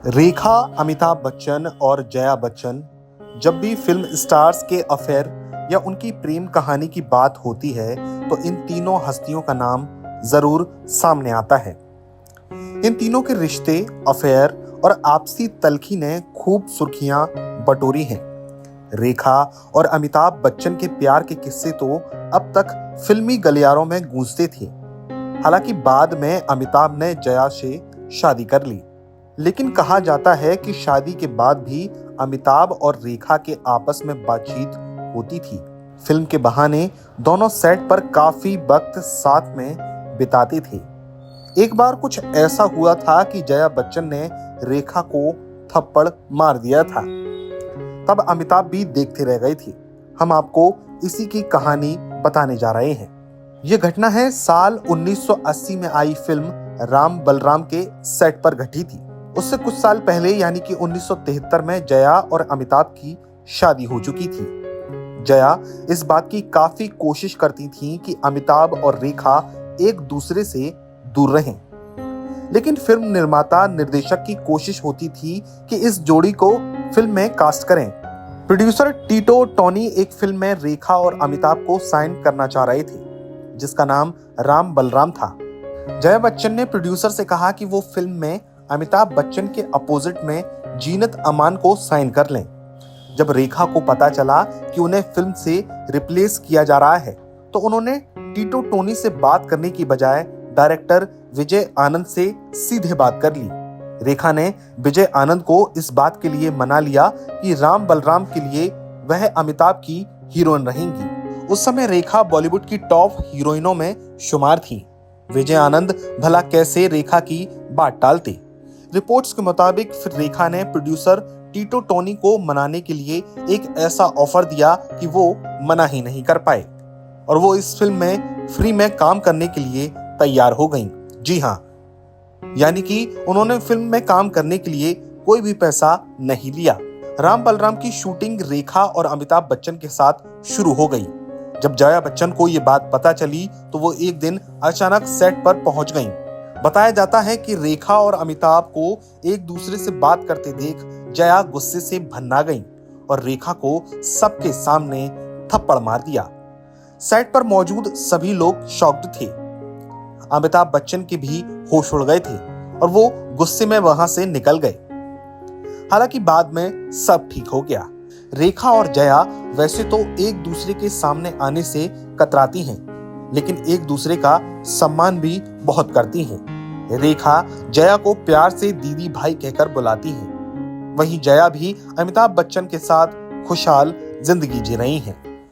रेखा, अमिताभ बच्चन और जया बच्चन जब भी फिल्म स्टार्स के अफेयर या उनकी प्रेम कहानी की बात होती है तो इन तीनों हस्तियों का नाम जरूर सामने आता है। इन तीनों के रिश्ते, अफेयर और आपसी तल्खी ने खूब सुर्खियां बटोरी हैं। रेखा और अमिताभ बच्चन के प्यार के किस्से तो अब तक फिल्मी गलियारों में गूंजते थे। हालांकि बाद में अमिताभ ने जया से शादी कर ली, लेकिन कहा जाता है कि शादी के बाद भी अमिताभ और रेखा के आपस में बातचीत होती थी। फिल्म के बहाने दोनों सेट पर काफी वक्त साथ में बिताते थे। एक बार कुछ ऐसा हुआ था कि जया बच्चन ने रेखा को थप्पड़ मार दिया था। तब अमिताभ भी देखते रह गए थे। हम आपको इसी की कहानी बताने जा रहे हैं। यह घटना है साल 1980 में आई फिल्म राम बलराम के सेट पर घटी थी। उससे कुछ साल पहले यानी कि 1973 में जया और अमिताभ की शादी हो चुकी थी। जया इस बात की काफी कोशिश करती थी कि अमिताभ और रेखा एक दूसरे से दूर रहें, लेकिन फिल्म निर्माता निर्देशक की कोशिश होती थी कि इस जोड़ी को फिल्म में कास्ट करें। प्रोड्यूसर टीटो टोनी एक फिल्म में रेखा और अमिताभ को साइन करना चाह रहे थे, जिसका नाम राम बलराम था। जया बच्चन ने प्रोड्यूसर से कहा कि वो फिल्म में अमिताभ बच्चन के अपोजिट में जीनत अमान को साइन कर लें। जब रेखा को पता चला कि उन्हें फिल्म से रिप्लेस किया जा रहा है तो उन्होंने टीटो टोनी से बात करने की बजाय डायरेक्टर विजय आनंद से सीधे बात कर ली। रेखा ने विजय आनंद को इस बात के लिए मना लिया कि राम बलराम के लिए वह अमिताभ की हीरोइन रहेंगी। उस समय रेखा बॉलीवुड की टॉप हीरोइनों में शुमार थी। विजय आनंद भला कैसे रेखा की बात टालते। रिपोर्ट्स के मुताबिक फिर रेखा ने प्रोड्यूसर टीटो टोनी को मनाने के लिए एक ऐसा ऑफर दिया कि वो मना ही नहीं कर पाए और वो इस फिल्म में फ्री में काम करने के लिए तैयार हो गईं। जी हाँ, यानी कि उन्होंने फिल्म में काम करने के लिए कोई भी पैसा नहीं लिया। राम बलराम की शूटिंग रेखा और अमिताभ बच्चन के साथ शुरू हो गई। जब जया बच्चन को ये बात पता चली तो वो एक दिन अचानक सेट पर पहुंच गईं। बताया जाता है कि रेखा और अमिताभ को एक दूसरे से बात करते देख जया गुस्से से भन्ना गईं और रेखा को सबके सामने थप्पड़ मार दिया। सेट पर मौजूद सभी लोग शॉक्ड थे। अमिताभ बच्चन के भी होश उड़ गए थे और वो गुस्से में वहां से निकल गए। हालांकि बाद में सब ठीक हो गया। रेखा और जया वैसे तो एक दूसरे के सामने आने से कतराती हैं, लेकिन एक दूसरे का सम्मान भी बहुत करती हैं। रेखा जया को प्यार से दीदी भाई कहकर बुलाती है। वहीं जया भी अमिताभ बच्चन के साथ खुशहाल जिंदगी जी रही हैं।